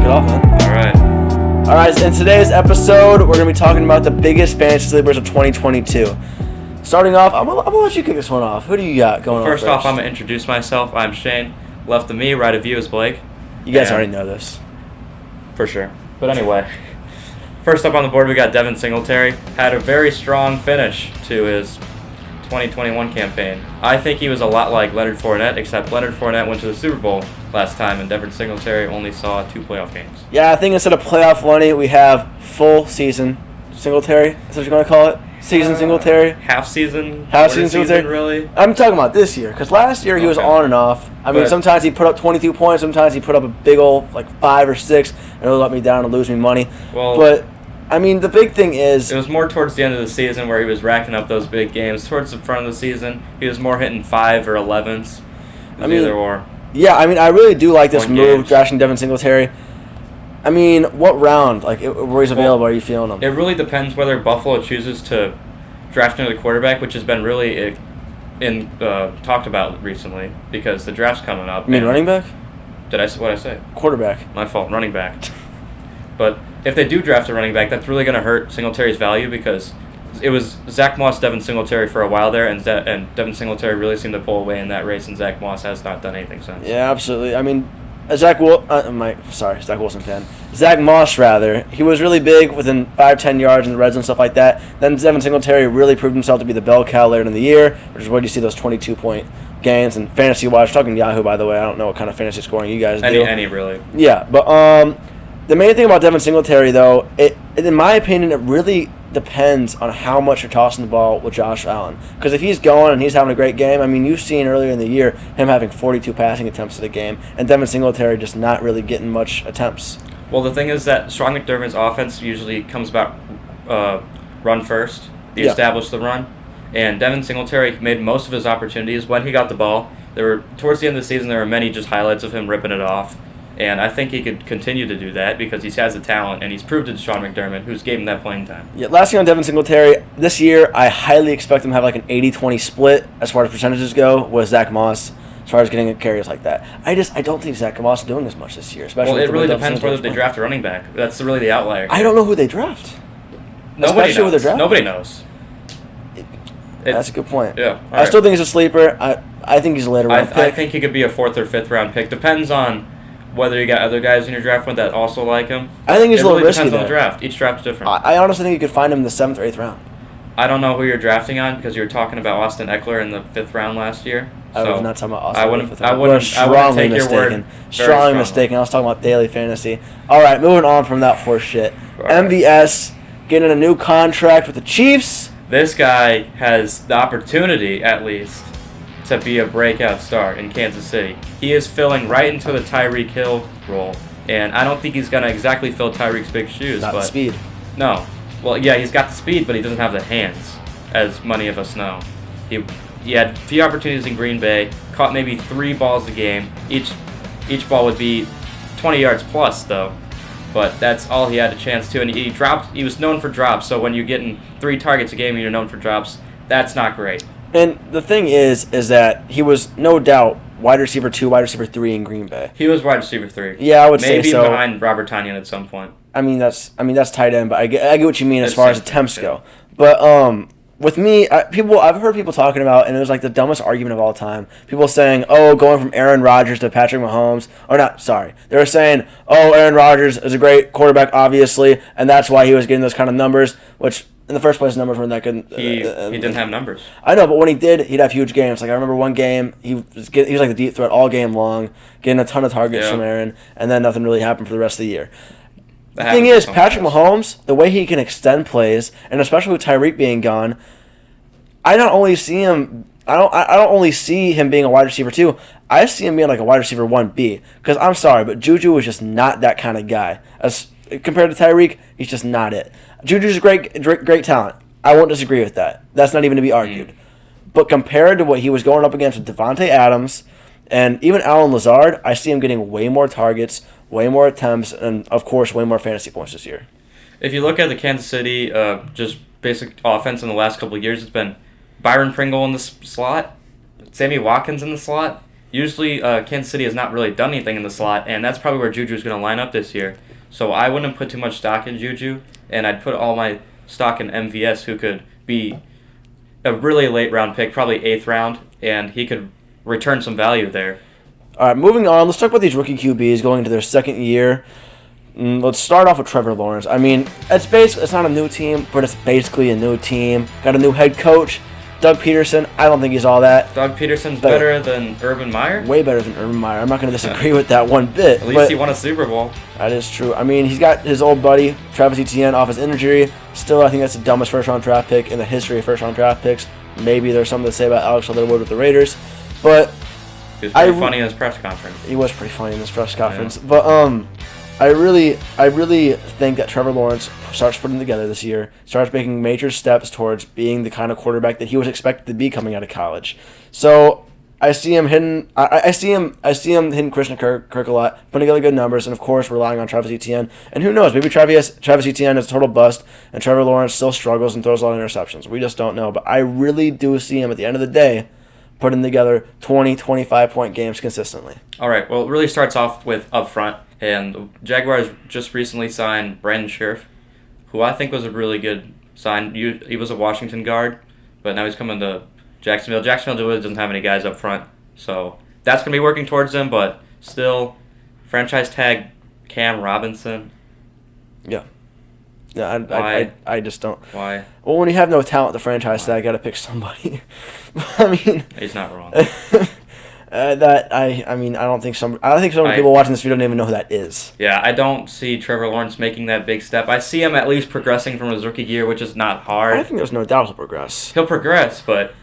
it off, man. All right, in today's episode, we're going to be talking about the biggest fantasy sleepers of 2022. Starting off, I'm gonna let you kick this one off. Who do you got going on first? First off, I'm going to introduce myself. I'm Shane. Left of me, right of you is Blake. You guys already know this. For sure. But anyway, first up on the board, we got Devin Singletary. Had a very strong finish to his 2021 campaign. I think he was a lot like Leonard Fournette, except Leonard Fournette went to the Super Bowl last time, and Devin Singletary only saw 2 playoff games. Yeah, I think instead of playoff Lenny, we have full season Singletary. That's what you're going to call it? Season Singletary? Half season Singletary? Really? I'm talking about this year, because last year he was on and off. I mean, sometimes he put up 22 points, sometimes he put up a big old, 5 or 6, and it'll let me down and lose me money. But I mean, the big thing is... It was more towards the end of the season where he was racking up those big games. Towards the front of the season, he was more hitting 5 or 11s. Either or. Yeah, I mean, I really do like this move, drafting Devin Singletary. I mean, what round, where he's available, are you feeling him? It really depends whether Buffalo chooses to draft another quarterback, which has been really talked about recently because the draft's coming up. You mean running back? What did I say? Quarterback. My fault, running back. But if they do draft a running back, that's really going to hurt Singletary's value because it was Zach Moss, Devin Singletary for a while there, and Devin Singletary really seemed to pull away in that race, and Zach Moss has not done anything since. Yeah, absolutely. I mean, Zach Wilson fan. Zach Moss, rather. He was really big within 5-10 yards in the red zone, stuff like that. Then Devin Singletary really proved himself to be the bell cow later in the year, which is where you see those 22-point gains. And fantasy-wise, talking Yahoo, by the way, I don't know what kind of fantasy scoring you guys do. Any, really. Yeah, but the main thing about Devin Singletary, though, in my opinion, it really depends on how much you're tossing the ball with Josh Allen. Because if he's going and he's having a great game, I mean, you've seen earlier in the year him having 42 passing attempts to the game, and Devin Singletary just not really getting much attempts. Well, the thing is that Sean McDermott's offense usually comes about run first. He established the run. And Devin Singletary made most of his opportunities when he got the ball. Towards the end of the season, there were many just highlights of him ripping it off. And I think he could continue to do that because he has the talent, and he's proved it to Sean McDermott, who's gave him that playing time. Yeah, last thing on Devin Singletary, this year I highly expect him to have an 80-20 split as far as percentages go with Zach Moss as far as getting carries like that. I don't think Zach Moss is doing as much this year. Especially it really depends whether they draft a running back. That's really the outlier. I don't know who they draft. Nobody knows. That's a good point. Yeah, I still think he's a sleeper. I think he's a later round pick. I think he could be a 4th or 5th round pick. Depends on whether you got other guys in your draft that also like him. I think he's a little risky. It really depends on the draft. Each draft is different. I honestly think you could find him in the 7th or 8th round. I don't know who you're drafting on because you were talking about Austin Eckler in the 5th round last year. I was not talking about Austin. I wouldn't take your word. Strongly mistaken. I was talking about daily fantasy. All right, moving on from that horse shit. MVS getting a new contract with the Chiefs. This guy has the opportunity, at least, to be a breakout star in Kansas City. He is filling right into the Tyreek Hill role, and I don't think he's going to exactly fill Tyreek's big shoes. Not the speed. No. Well, yeah, he's got the speed, but he doesn't have the hands, as many of us know. He had a few opportunities in Green Bay, caught maybe 3 balls a game. Each ball would be 20 yards plus, though. But that's all he had a chance to, and he was known for drops, so when you're getting 3 targets a game and you're known for drops, that's not great. And the thing is that he was no doubt wide receiver 2, wide receiver 3 in Green Bay. He was wide receiver 3. Yeah, I would say so. Maybe behind Robert Tonyan at some point. I mean that's tight end, but I get what you mean as far as attempts go. But with me, I've heard people talking about, and it was like the dumbest argument of all time. People saying, going from Aaron Rodgers to Patrick Mahomes, they were saying, Aaron Rodgers is a great quarterback, obviously, and that's why he was getting those kind of numbers, which in the first place, numbers weren't that good. He didn't have numbers. I know, but when he did, he'd have huge games. Like I remember one game, he was like the deep threat all game long, getting a ton of targets from Aaron, and then nothing really happened for the rest of the year. The thing is, Patrick Mahomes, the way he can extend plays, and especially with Tyreek being gone, I don't only see him being a wide receiver 2. I see him being like a wide receiver 1B. Because I'm sorry, but Juju is just not that kind of guy. As compared to Tyreek, he's just not it. Juju's a great talent. I won't disagree with that. That's not even to be argued. But compared to what he was going up against with Devontae Adams and even Allen Lazard, I see him getting way more targets, way more attempts, and, of course, way more fantasy points this year. If you look at the Kansas City just basic offense in the last couple of years, it's been Byron Pringle in the slot, Sammy Watkins in the slot, Usually, Kansas City has not really done anything in the slot, and that's probably where Juju's going to line up this year. So I wouldn't put too much stock in Juju, and I'd put all my stock in MVS, who could be a really late round pick, probably 8th round, and he could return some value there. All right, moving on. Let's talk about these rookie QBs going into their second year. Let's start off with Trevor Lawrence. I mean, it's not a new team, but it's basically a new team. Got a new head coach, Doug Peterson. I don't think he's all that. Doug Peterson's better than Urban Meyer? Way better than Urban Meyer. I'm not going to disagree with that one bit. At least he won a Super Bowl. That is true. I mean, he's got his old buddy, Travis Etienne, off his injury. Still, I think that's the dumbest first-round draft pick in the history of first-round draft picks. Maybe there's something to say about Alex Leatherwood with the Raiders. But he was pretty funny in his press conference. He was pretty funny in his press conference. Yeah. But I really think that Trevor Lawrence starts putting together this year, starts making major steps towards being the kind of quarterback that he was expected to be coming out of college. So I see him hitting. I see him hitting Christian Kirk a lot, putting together good numbers, and of course relying on Travis Etienne. And who knows? Maybe Travis Etienne is a total bust, and Trevor Lawrence still struggles and throws a lot of interceptions. We just don't know. But I really do see him at the end of the day putting together 20, 25-point games consistently. All right. Well, it really starts off with up front. And the Jaguars just recently signed Brandon Scherff, who I think was a really good sign. He was a Washington guard, but now he's coming to Jacksonville. Jacksonville really doesn't have any guys up front, so that's going to be working towards them, but still, franchise tag Cam Robinson. Yeah. I just don't. Why? Well, when you have no talent, the franchise tag, got to pick somebody. I mean, he's not wrong. I don't think so many people watching this video don't even know who that is. Yeah, I don't see Trevor Lawrence making that big step. I see him at least progressing from his rookie year, which is not hard. I think there's no doubt he'll progress. He'll progress, but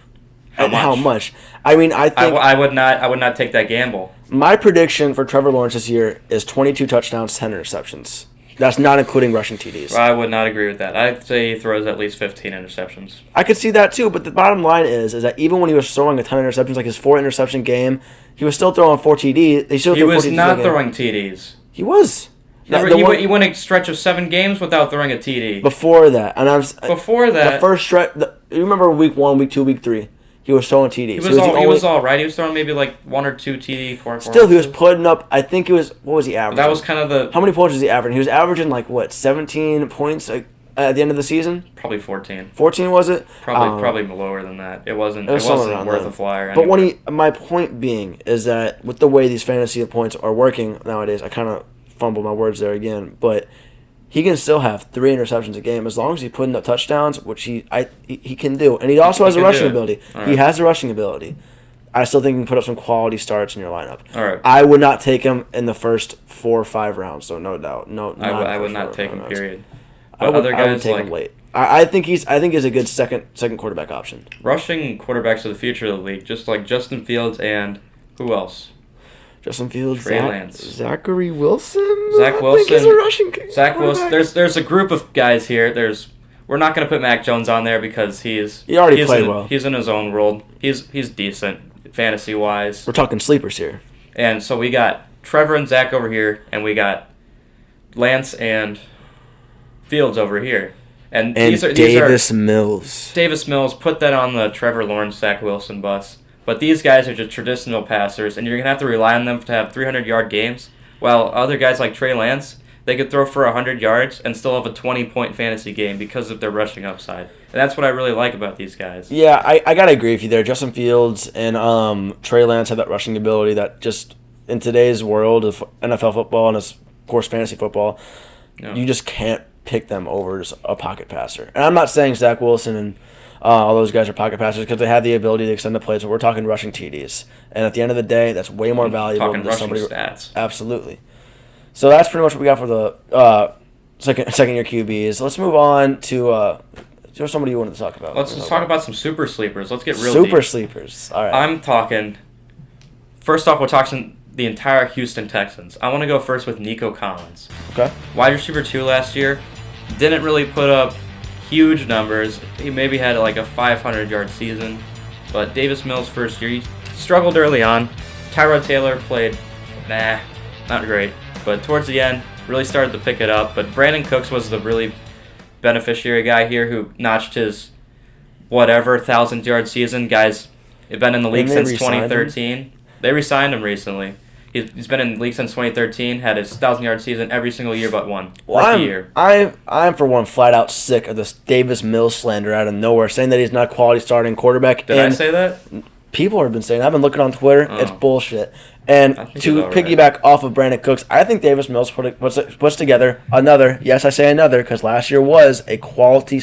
how much? I mean, I think I would not take that gamble. My prediction for Trevor Lawrence this year is 22 touchdowns, 10 interceptions. That's not including rushing TDs. I would not agree with that. I'd say he throws at least 15 interceptions. I could see that too, but the bottom line is that even when he was throwing a ton of interceptions, like his 4-interception game, he was still throwing 4 TDs. He was not throwing TDs. He was. He went a stretch of 7 games without throwing a TD. Before that. Before that. The first stretch, you remember week 1, week 2, week 3. He was throwing TDs. He was all right. He was throwing maybe like 1 or 2 TD. Still, he was putting up. I think it was. What was he averaging? That was kind of the. How many points was he averaging? He was averaging 17 points at the end of the season. Probably 14. 14 was it? Probably lower than that. It wasn't worth a flyer. But my point being is that with the way these fantasy points are working nowadays, I kind of fumbled my words there again, but he can still have 3 interceptions a game as long as he's putting up touchdowns, which he can do. And he also has a rushing ability. Right. He has a rushing ability. I still think he can put up some quality starts in your lineup. All right. I would not take him in the first 4 or 5 rounds, so no doubt. I would not take him, period. But other guys I would take him late. I think he's a good second quarterback option. Rushing quarterbacks are the future of the league, just like Justin Fields and who else? Justin Fields, Trey Lance, Zachary Wilson. Zach Wilson. I think he's a rushing Zach Wilson. There's a group of guys here. We're not gonna put Mac Jones on there because he already played well. He's in his own world. He's decent fantasy wise. We're talking sleepers here. And so we got Trevor and Zach over here, and we got Lance and Fields over here. And Davis Mills. Davis Mills, put that on the Trevor Lawrence, Zach Wilson bus. But these guys are just traditional passers, and you're going to have to rely on them to have 300-yard games, while other guys like Trey Lance, they could throw for 100 yards and still have a 20-point fantasy game because of their rushing upside. And that's what I really like about these guys. Yeah, I got to agree with you there. Justin Fields and Trey Lance have that rushing ability that just, in today's world of NFL football and, of course, fantasy football, you just can't pick them over as a pocket passer. And I'm not saying Zach Wilson and all those guys are pocket passers because they have the ability to extend the plays, but we're talking rushing TDs. And at the end of the day, that's way more valuable than somebody. Stats. Absolutely. So that's pretty much what we got for the second year QBs. Let's move on to somebody you wanted to talk about. Let's talk about some super sleepers. Let's get real super deep. Sleepers. All right. I'm talking. First off, we're talking the entire Houston Texans. I want to go first with Nico Collins. Okay. Wide receiver 2 last year. Didn't really put up huge numbers. He maybe had like a 500-yard season. But Davis Mills' first year, he struggled early on. Tyrod Taylor played, not great. But towards the end, really started to pick it up. But Brandon Cooks was the really beneficiary guy here who notched his 1,000-yard season. Guys have been in the league since 2013. They re-signed him recently. He's been in the league since 2013, had his 1,000-yard season every single year but one. Well, I'm for one flat out sick of this Davis Mills slander out of nowhere, saying that he's not a quality starting quarterback. Did I say that? People have been saying, I've been looking on Twitter, It's bullshit. And to piggyback off of Brianna Cookson, I think Davis Mills puts together another, yes, I say another, because last year was a quality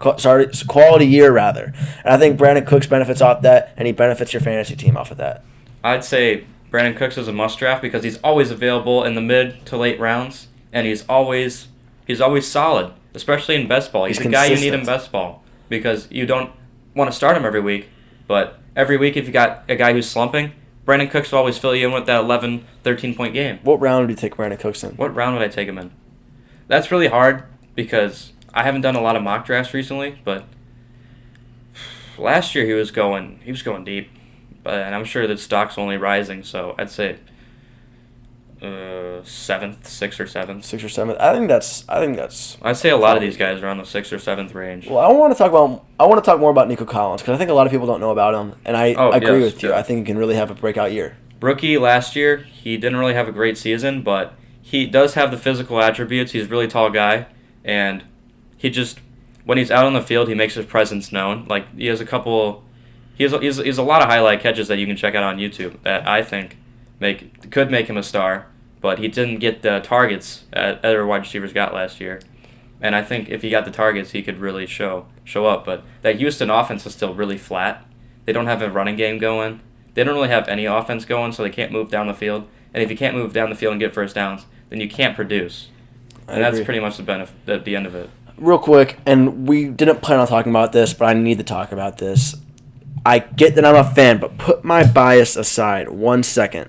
quality year, rather. And I think Brianna Cookson benefits off that, and he benefits your fantasy team off of that. I'd say Brandon Cooks is a must draft because he's always available in the mid to late rounds, and he's always solid, especially in best ball. He's the guy you need in best ball because you don't want to start him every week, but every week if you got a guy who's slumping, Brandon Cooks will always fill you in with that 11, 13-point game. What round would you take Brandon Cooks in? What round would I take him in? That's really hard because I haven't done a lot of mock drafts recently, but last year he was going deep. And I'm sure that stock's only rising, so I'd say 7th, 6th or 7th. 6th or 7th. I think that's. I'd say a lot of these guys are on the 6th or 7th range. Well, I want to talk more about Nico Collins because I think a lot of people don't know about him, and I agree with you. I think he can really have a breakout year. Rookie last year, he didn't really have a great season, but he does have the physical attributes. He's a really tall guy, and when he's out on the field, he makes his presence known. Like he has a couple. He has a lot of highlight catches that you can check out on YouTube that I think could make him a star, but he didn't get the targets that other wide receivers got last year. And I think if he got the targets, he could really show up. But that Houston offense is still really flat. They don't have a running game going. They don't really have any offense going, so they can't move down the field. And if you can't move down the field and get first downs, then you can't produce. And that's pretty much the benefit at the end of it. Real quick, and we didn't plan on talking about this, but I need to talk about this. I get that I'm a fan, but put my bias aside 1 second.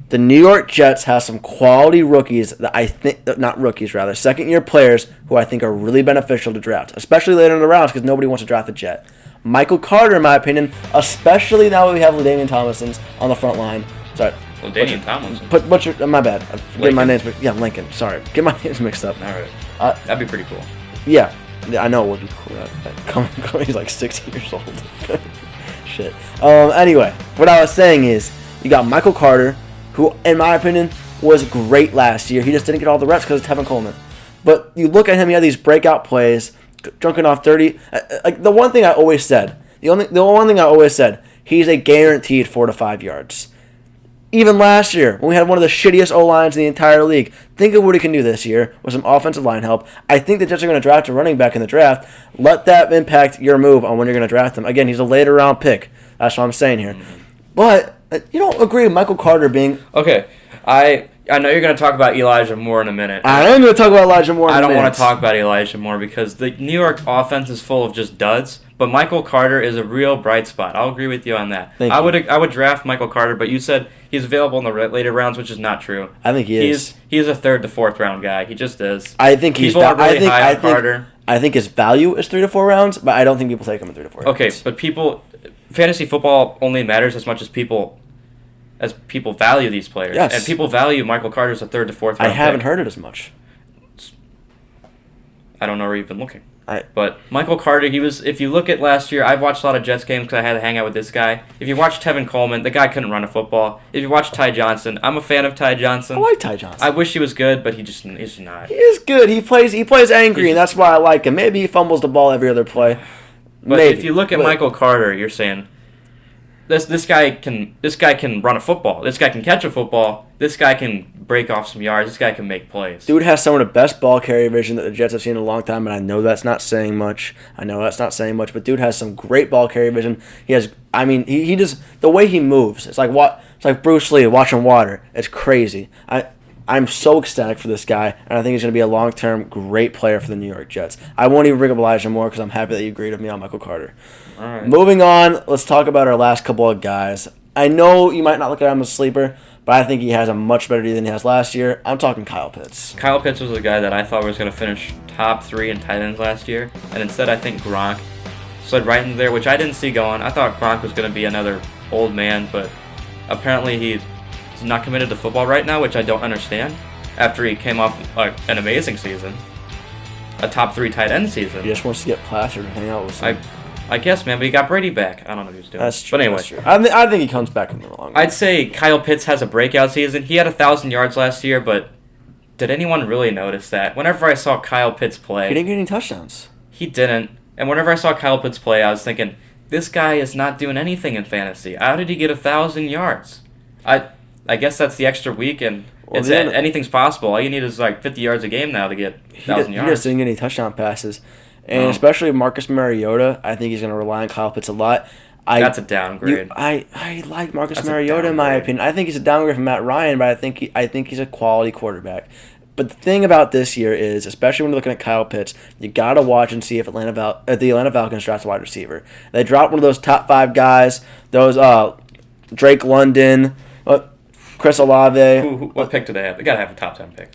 The New York Jets have some quality rookies that I think, not rookies rather, second-year players who I think are really beneficial to draft, especially later in the rounds because nobody wants to draft a Jet. Michael Carter, in my opinion, especially now that we have LaDainian Tomlinson on the front line. Sorry. LaDainian Tomlinson? My bad. Get my names. Yeah, Lincoln. Sorry. Get my names mixed up. All right. That'd be pretty cool. Yeah. I know it would be cool. He's like 16 years old. Shit. Anyway, what I was saying is, you got Michael Carter, who, in my opinion, was great last year. He just didn't get all the reps because of Tevin Coleman. But you look at him, he had these breakout plays, drunken off 30. Like the one thing I always said, he's a guaranteed 4 to 5 yards. Even last year, when we had one of the shittiest O-lines in the entire league, think of what he can do this year with some offensive line help. I think the Jets are going to draft a running back in the draft. Let that impact your move on when you're going to draft him. Again, he's a later round pick. That's what I'm saying here. But you don't agree with Michael Carter being... Okay, I know you're going to talk about Elijah Moore in a minute. I am going to talk about Elijah Moore in a minute. I don't want to talk about Elijah Moore because the New York offense is full of just duds. But Michael Carter is a real bright spot. I'll agree with you on that. I would draft Michael Carter, but you said he's available in the later rounds, which is not true. I think he is. He's a 3rd to 4th round guy. He just is. I think he's people are really high on Carter. I think his value is 3 to 4 rounds, but I don't think people take him in 3 to 4 rounds. Okay, but fantasy football only matters as much as people value these players. Yes. And people value Michael Carter as a 3rd to 4th round. I haven't heard it as much. I don't know where you've been looking. But Michael Carter, if you look at last year, I've watched a lot of Jets games because I had to hang out with this guy. If you watch Tevin Coleman, the guy couldn't run a football. If you watch Ty Johnson, I'm a fan of Ty Johnson. I like Ty Johnson. I wish he was good, but he's not. He is good. He plays angry, and that's why I like him. Maybe he fumbles the ball every other play. But if you look at Michael Carter, you're saying this guy can run a football. This guy can catch a football. This guy can break off some yards. This guy can make plays. Dude has some of the best ball carrier vision that the Jets have seen in a long time, and I know that's not saying much. But dude has some great ball carrier vision. He just the way he moves. It's like Bruce Lee watching water. It's crazy. I'm so ecstatic for this guy, and I think he's going to be a long-term great player for the New York Jets. I won't even bring up Elijah Moore because I'm happy that you agreed with me on Michael Carter. All right. Moving on, let's talk about our last couple of guys. I know you might not look at him as a sleeper, but I think he has a much better year than he has last year. I'm talking Kyle Pitts. Kyle Pitts was a guy that I thought was going to finish top 3 in tight ends last year, and instead I think Gronk slid right in there, which I didn't see going. I thought Gronk was going to be another old man, but apparently he's not committed to football right now, which I don't understand. After he came off an amazing season, a top 3 tight end season. He just wants to get plastered and hang out with some I guess, man, but he got Brady back. I don't know what he was doing. That's true. But anyway. That's true. I think he comes back in the long run. I'd say Kyle Pitts has a breakout season. He had 1,000 yards last year, but did anyone really notice that? Whenever I saw Kyle Pitts play... He didn't get any touchdowns. He didn't. And whenever I saw Kyle Pitts play, I was thinking, this guy is not doing anything in fantasy. How did he get 1,000 yards? I guess that's the extra week, and anything's possible. All you need is like 50 yards a game now to get 1,000 yards. He just didn't get any touchdown passes. And especially Marcus Mariota, I think he's going to rely on Kyle Pitts a lot. That's a downgrade. I like Marcus Mariota in my opinion. I think he's a downgrade from Matt Ryan, but I think he's a quality quarterback. But the thing about this year is, especially when you're looking at Kyle Pitts, you got to watch and see if the Atlanta Falcons draft a wide receiver. They dropped one of those top 5 guys, those Drake London, Chris Olave. What pick do they have? They got to have a top 10 pick.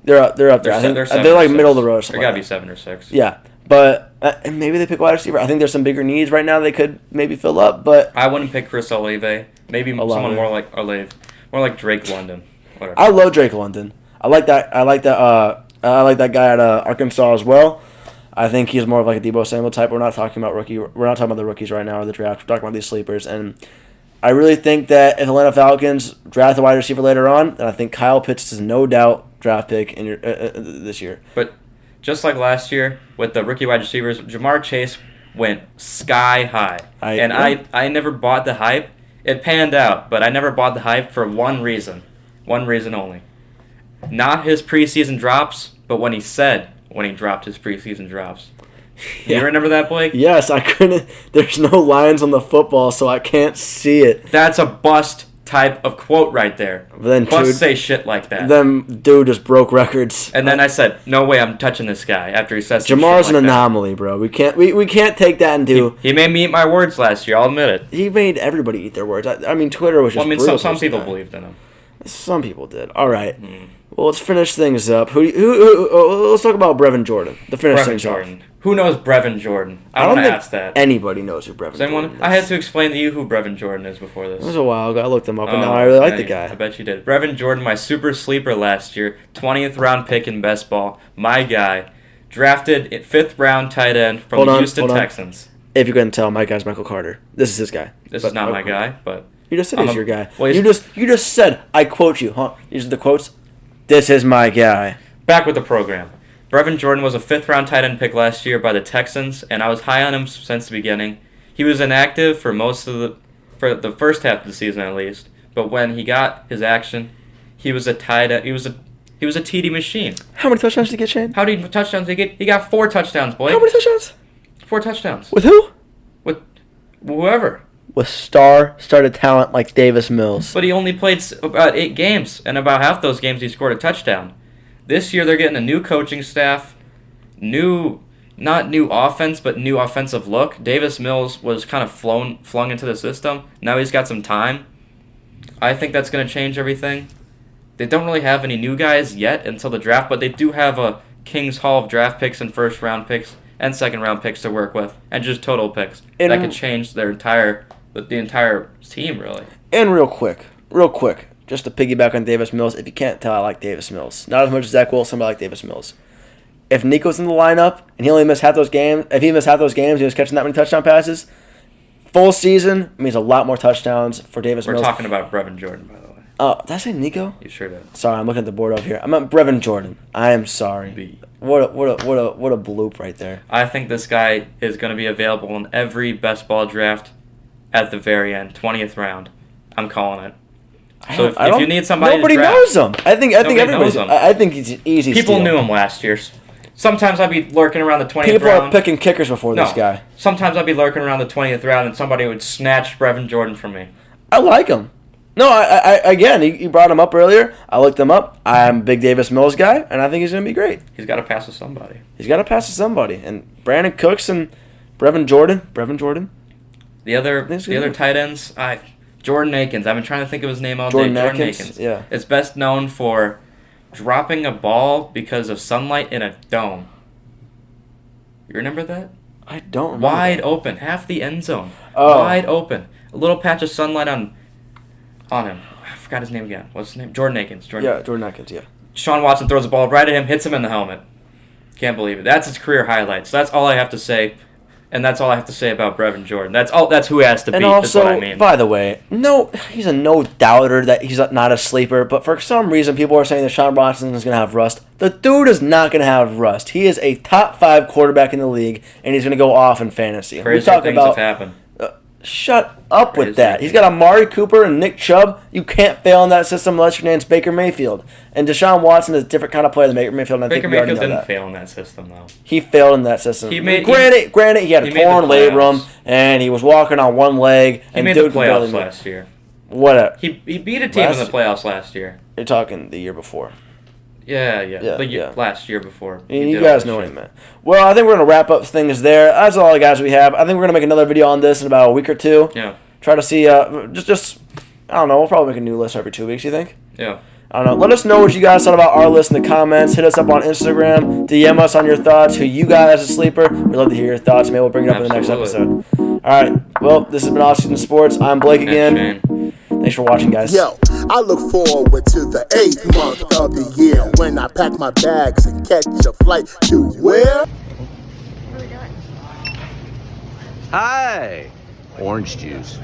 They're up there. They're like middle of the road. They got to be 7 or 6. Yeah. But maybe they pick wide receiver. I think there's some bigger needs right now they could maybe fill up. But I wouldn't pick Chris Olave. Maybe someone more like Olave, more like Drake London. Whatever. I love Drake London. I like that guy at Arkansas as well. I think he's more of like a Deebo Samuel type. We're not talking about the rookies right now or the draft. We're talking about these sleepers. And I really think that if Atlanta Falcons draft a wide receiver later on, then I think Kyle Pitts is no doubt draft pick in this year. But just like last year with the rookie wide receivers, Jamar Chase went sky high. I never bought the hype. It panned out, but I never bought the hype for one reason. One reason only. Not his preseason drops, but when he dropped his preseason drops. Yeah. You remember that, Blake? Yes, I couldn't. There's no lines on the football, so I can't see it. That's a bust type of quote right there. Busts say shit like that. Then dude just broke records. And then I said, "No way, I'm touching this guy." After he says Jamar's an anomaly, bro. We can't take that and do. He made me eat my words last year. I'll admit it. He made everybody eat their words. I mean, Twitter was just. Well, some people believed in him. Some people did. All right. Well, let's finish things up. Let's talk about Brevin Jordan. Brevin Jordan. Who knows Brevin Jordan? I don't want to ask that. Anybody knows who Brevin Jordan is. I had to explain to you who Brevin Jordan is before this. It was a while ago. I looked him up, and now I really like the guy. I bet you did. Brevin Jordan, my super sleeper last year, 20th round pick in best ball. My guy. Drafted 5th round tight end from the Houston Texans. If you couldn't tell, my guy's Michael Carter. This is his guy. This is not my guy, but... You just said he's your guy. Well, you just said, I quote you, huh? These are the quotes. This is my guy. Back with the program. Brevin Jordan was a 5th round tight end pick last year by the Texans, and I was high on him since the beginning. He was inactive for the first half of the season at least, but when he got his action, he was a tight end. He was a TD machine. How many touchdowns did he get, Shane? How many touchdowns did he get? He got 4 touchdowns, boy. How many touchdowns? 4 touchdowns. With who? With whoever. With star-studded talent like Davis Mills. But he only played about 8 games, and about half those games he scored a touchdown. This year they're getting a new coaching staff, not new offense, but new offensive look. Davis Mills was kind of flung into the system. Now he's got some time. I think that's going to change everything. They don't really have any new guys yet until the draft, but they do have a King's Haul of draft picks and first-round picks and second-round picks to work with, and just total picks. That could change the entire team, really. And real quick, just to piggyback on Davis Mills, if you can't tell, I like Davis Mills. Not as much as Zach Wilson, but I like Davis Mills. If Nico's in the lineup and he only missed half those games, he was catching that many touchdown passes, full season means a lot more touchdowns for Davis Mills. We're talking about Brevin Jordan, by the way. Oh, did I say Nico? You sure did. Sorry, I'm looking at the board over here. I meant Brevin Jordan. I am sorry. What a bloop right there. I think this guy is going to be available in every best ball draft at the very end, 20th round. I'm calling it. So if you need somebody nobody to draft, knows him. I think everybody knows him. I think he's an easy. People knew him last year. Sometimes I'd be lurking around the 20th round. People are picking kickers before this guy. Sometimes I'd be lurking around the 20th round and somebody would snatch Brevin Jordan from me. I like him. No, again, you brought him up earlier. I looked him up. I'm a big Davis Mills guy, and I think he's going to be great. He's got to pass to somebody. And Brianna Cookson and Brevin Jordan. The other tight ends, Jordan Akins. I've been trying to think of his name all day. Jordan Akins. Yeah. Is best known for dropping a ball because of sunlight in a dome. You remember that? I don't remember. Wide open. Half the end zone. Oh. Wide open. A little patch of sunlight on him. I forgot his name again. What's his name? Jordan Akins. Jordan Akins, yeah. Deshawn Watson throws the ball right at him, hits him in the helmet. Can't believe it. That's his career highlights. That's all I have to say. And that's all I have to say about Brevin Jordan. That's who he has to beat, and also, is what I mean. by the way, he's a no-doubter that he's not a sleeper, but for some reason people are saying that Deshawn Watson is going to have rust. The dude is not going to have rust. He is a top 5 quarterback in the league, and he's going to go off in fantasy. Crazy things have happened. Shut up with that. He's got Amari Cooper and Nick Chubb. You can't fail in that system unless your name's Baker Mayfield. And Deshaun Watson is a different kind of player than Baker Mayfield, and I think we already know that. Baker Mayfield didn't fail in that system, though. He failed in that system. Granted, he had a torn labrum, and he was walking on one leg. He made the playoffs last year. Whatever. He beat a team in the playoffs last year. You're talking the year before. Yeah. Last year before. You guys know what I meant. Well, I think we're going to wrap up things there. That's all the guys we have. I think we're going to make another video on this in about a week or two. Yeah. Try to see, just I don't know, we'll probably make a new list every 2 weeks, you think? Yeah. I don't know. Let us know what you guys thought about our list in the comments. Hit us up on Instagram. DM us on your thoughts. Who you guys as a sleeper. We'd love to hear your thoughts. Maybe we'll bring it up in the next episode. All right. Well, this has been Offseason Sports. I'm Blake again. Thanks for watching, guys. Yo, I look forward to the 8th month of the year when I pack my bags and catch a flight to where? Hi. Orange juice.